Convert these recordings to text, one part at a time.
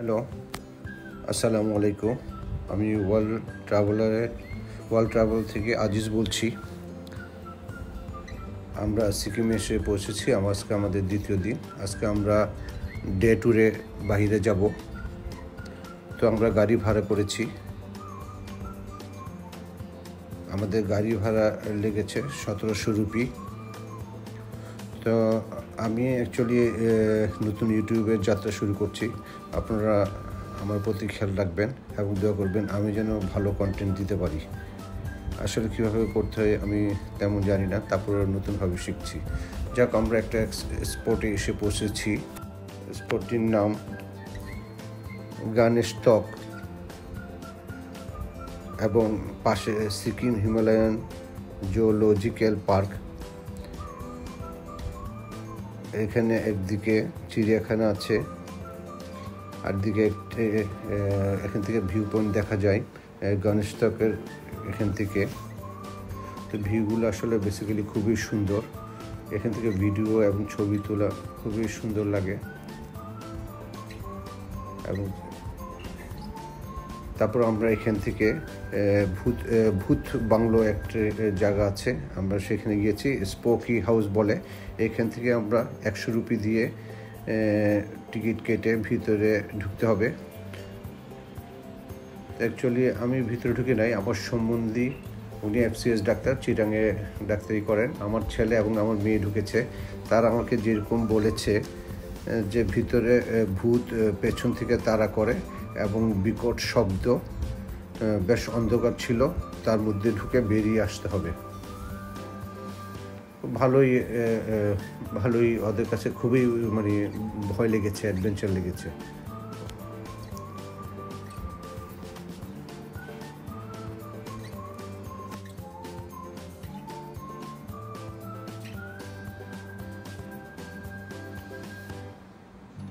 Hello, আসসালামু আলাইকুম। আমি ওয়ার্ল্ড ট্রাভেল থেকে আজিজ বলছি। আমরা সিকিমে এসে পৌঁছেছি। আজকে আমাদের দ্বিতীয় দিন। আজকে আমরা ডে ট্যুরে বাইরে যাব। তো আমরা গাড়ি ভাড়া করেছি। আমাদের গাড়ি ভাড়া লেগেছে 1700 রুপি। তো আমি অ্যাকচুয়ালি নতুন ইউটিউবের যাত্রা শুরু করছি। আপনারা আমার প্রতি খেয়াল রাখবেন এবং দোয়া করবেন আমি যেন ভালো কন্টেন্ট দিতে পারি। আসলে কীভাবে করতে হয় আমি তেমন জানি না, তারপরে নতুনভাবে শিখছি। যাক, আমরা একটা স্পটে এসে পৌঁছেছি। স্পটটির নাম গানেশটক এবং পাশে সিকিম হিমালয়ান জুলজিক্যাল পার্ক। এখানে একদিকে চিড়িয়াখানা আছে, আর দিকে এখান থেকে ভিউ পয়েন্ট দেখা যায় গানেশটকের এখান থেকে। তো ভিউগুলো আসলে বেসিক্যালি খুবই সুন্দর। এখান থেকে ভিডিও এবং ছবি তোলা খুবই সুন্দর লাগে। এবং তারপর আমরা এখান থেকে ভূত বাংলো একটা জায়গা আছে, আমরা সেখানে গিয়েছি। স্পোকি হাউস বলে। এখান থেকে আমরা 100 রুপি দিয়ে টিকিট কেটে ভিতরে ঢুকতে হবে। অ্যাকচুয়ালি আমি ভিতরে ঢুকে নাই। আমার সম্বন্ধী, উনি FCS ডাক্তার, চিটাঙে ডাক্তারি করেন। আমার ছেলে এবং আমার মেয়ে ঢুকেছে। তারা আমাকে যেরকম বলেছে যে ভিতরে ভূত পেছন থেকে তাড়া করে এবং বিকট শব্দ, বেশ অন্ধকার ছিল, তার মধ্যে ঢুকে বেরিয়ে আসতে হবে। ভালোই ওদের কাছে খুবই ভয় লেগেছে, অ্যাডভেঞ্চার লেগেছে।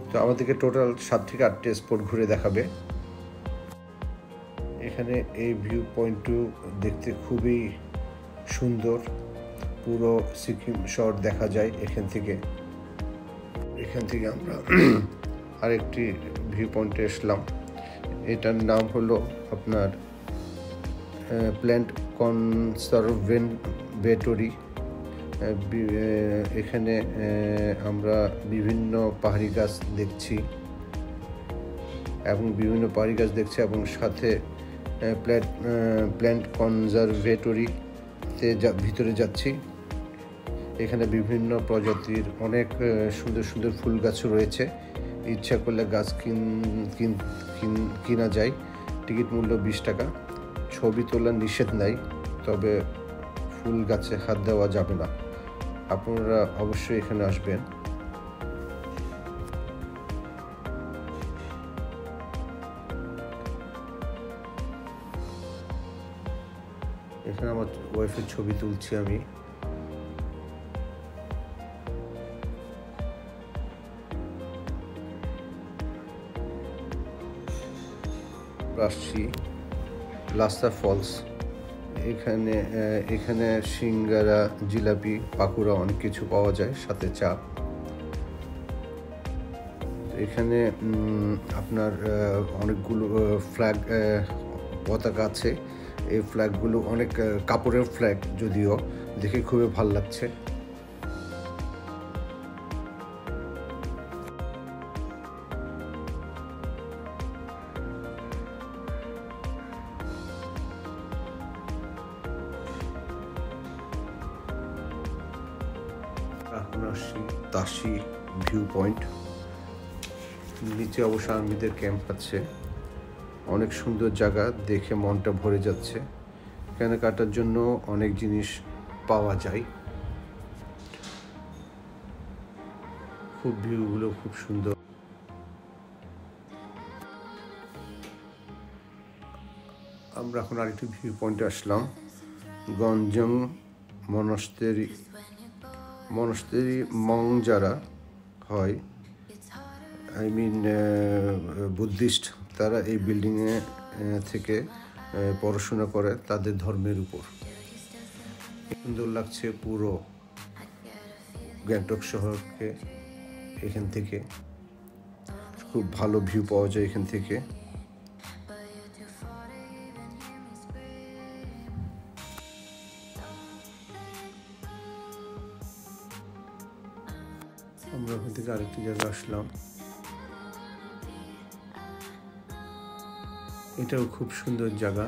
তো আমাদেরকে টোটাল 7 থেকে 8টে স্পট ঘুরে দেখাবে। এখানে এই ভিউ পয়েন্টটি দেখতে খুবই সুন্দর। পুরো সিকিম শহর দেখা যায় এখান থেকে। আমরা আরেকটি ভিউ পয়েন্টে এসলাম। এটার নাম হলো আপনার প্ল্যান্ট কনজারভেটরি। এখানে আমরা বিভিন্ন পাহাড়ি গাছ দেখছি এবং সাথে প্ল্যান্ট কনজারভেটরিতে ভিতরে যাচ্ছি। এখানে বিভিন্ন প্রজাতির অনেক সুন্দর সুন্দর ফুল গাছ রয়েছে। ইচ্ছা করলে গাছ কিনা যায়। টিকিট মূল্য 20 টাকা। ছবি তোলার নিষেধ নাই, তবে ফুল গাছে হাত দেওয়া যাবে না। আপনারা অবশ্যই এখানে আসবেন। এখানে আমার ওয়াইফের ছবি তুলছি আমি। আসছি লাসা ফলস। এখানে সিঙ্গারা, জিলাপি, পাকুড়া অনেক কিছু পাওয়া যায়, সাথে চা। এখানে আপনার অনেকগুলো পতাকা আছে। এই ফ্ল্যাগগুলো অনেক কাপড়ের ফ্ল্যাগ, যদিও দেখে খুবই ভালো লাগছে। Tashi view point. নিচে অবশ্য আর্মিদের ক্যাম্প আছে। অনেক সুন্দর জায়গা, দেখে মনটা ভরে যাচ্ছে। কেনাকাটার জন্য অনেক জিনিস পাওয়া যায়। ভিউগুলো খুব সুন্দর। আমরা এখন আরেকটি ভিউ পয়েন্টে আসলাম। গঞ্জং মনস্তেরি মং যারা হয়, বুদ্ধিস্ট, তারা এই বিল্ডিংয়ে থেকে পড়াশোনা করে তাদের ধর্মের উপর। সুন্দর লাগছে পুরো গ্যাংটক শহরকে এখান থেকে। খুব ভালো ভিউ পাওয়া যায় এখান থেকে। আমরা ওখান থেকে আরেকটি জায়গায় আসলাম, এটাও খুব সুন্দর জায়গা।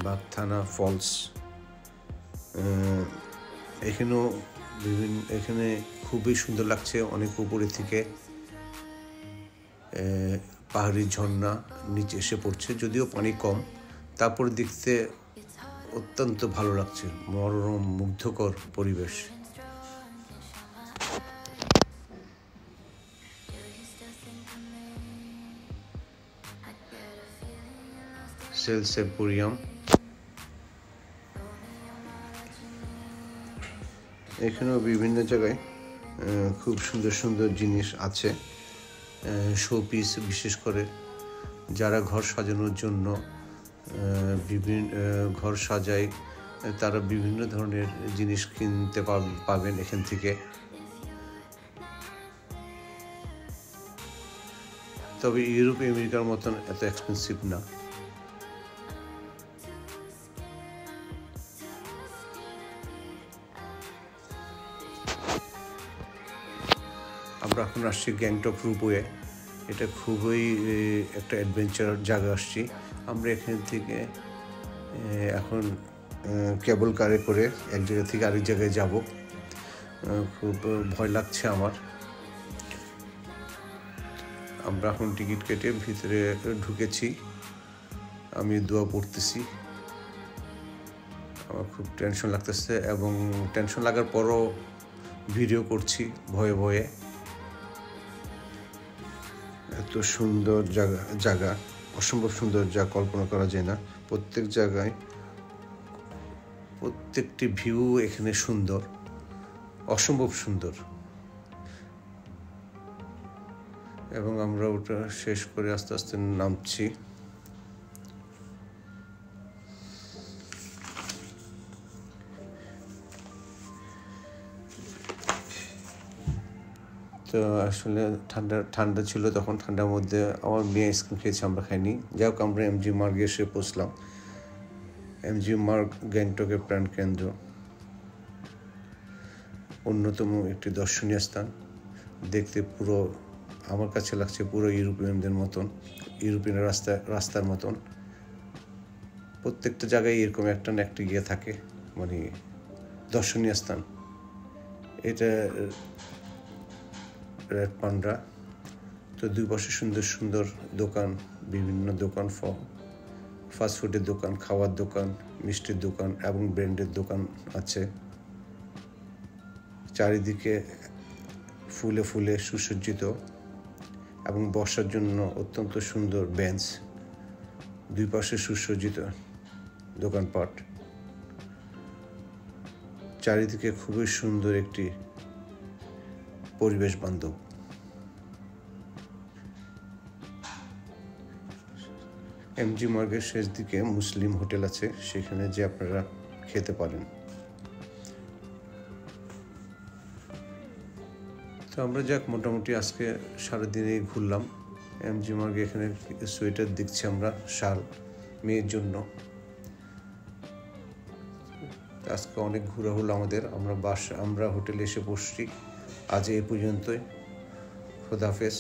বাগথানা ফলস, এখানেও এখানে খুবই সুন্দর লাগছে। অনেক উপরে থেকে পাহাড়ি ঝর্ণা নিচে এসে পড়ছে, যদিও পানি কম, তারপরে দেখতে অত্যন্ত ভালো লাগছে, মনোরম মুগ্ধকর পরিবেশ। সেলস এম্পোরিয়াম, এখানেও বিভিন্ন জায়গায় খুব সুন্দর সুন্দর জিনিস আছে, শোপিস, বিশেষ করে যারা ঘর সাজানোর জন্য বিভিন্ন ঘর সাজায় তারা বিভিন্ন ধরনের জিনিস কিনতে পাবেন এখান থেকে। তবে ইউরোপ আমেরিকার মতন এত এক্সপেন্সিভ না। আমরা এখন আসছি গ্যাংটক রূপওয়ে, এটা খুবই একটা অ্যাডভেঞ্চার জায়গা আসছি আমরা। এখান থেকে এখন কেবল কারে করে এক জায়গা থেকে আরেক জায়গায় যাব, খুব ভয় লাগছে আমার। আমরা এখন টিকিট কেটে ভিতরে ঢুকেছি, আমি দোয়া পড়তেছি, আমার খুব টেনশন লাগতেছে এবং টেনশন লাগার পরও ভিডিও করছি ভয়ে ভয়ে। এত সুন্দর জায়গা, অসম্ভব সুন্দর, যা কল্পনা করা যায় না। প্রত্যেক জায়গায় প্রত্যেকটি ভিউ এখানে সুন্দর, অসম্ভব সুন্দর। এবং আমরা ওটা শেষ করে আস্তে আস্তে নামছি। তো আসলে ঠান্ডা ছিল তখন, ঠান্ডার মধ্যে আমার মেয়ে আইসক্রিম খেয়েছে, আমরা খাইনি। যাই হোক, আমরা এমজি মার্গে এসে পৌঁছলাম। এমজি মার্গ গ্যাংটকের প্রাণকেন্দ্র, অন্যতম একটি দর্শনীয় স্থান। দেখতে পুরো, আমার কাছে লাগছে পুরো ইউরোপিয়ানদের মতন, ইউরোপিয়ান রাস্তার মতন। প্রত্যেকটা জায়গায় এরকম একটা না একটা গিয়ে থাকে, মানে দর্শনীয় স্থান। এটা রেড পান্ডা। তো দুই পাশে সুন্দর সুন্দর দোকান, বিভিন্ন দোকান, ফাস্টফুডের দোকান, খাওয়ার দোকান, মিষ্টির দোকান এবং ব্র্যান্ডের দোকান আছে। চারিদিকে ফুলে ফুলে সুসজ্জিত এবং বসার জন্য অত্যন্ত সুন্দর বেঞ্চ, দুই পাশে সুসজ্জিত দোকানপাট। চারিদিকে খুবই সুন্দর একটি পরিবেশ বান্ধব। এমজি মার্গের শেষ দিকে মুসলিম হোটেল আছে, সেখানে যে আপনারা খেতে পারেন। তো আমরা যাক মোটামুটি আজকে সারাদিনেই ঘুরলাম এমজি মার্গে। এখানে সোয়েটার দেখছি আমরা, শাল মেয়ের জন্য। আজকে অনেক ঘোরা হলো আমাদের। আমরা হোটেলে এসে বসছি। আজ এই পর্যন্তই। খোদাহাফেজ।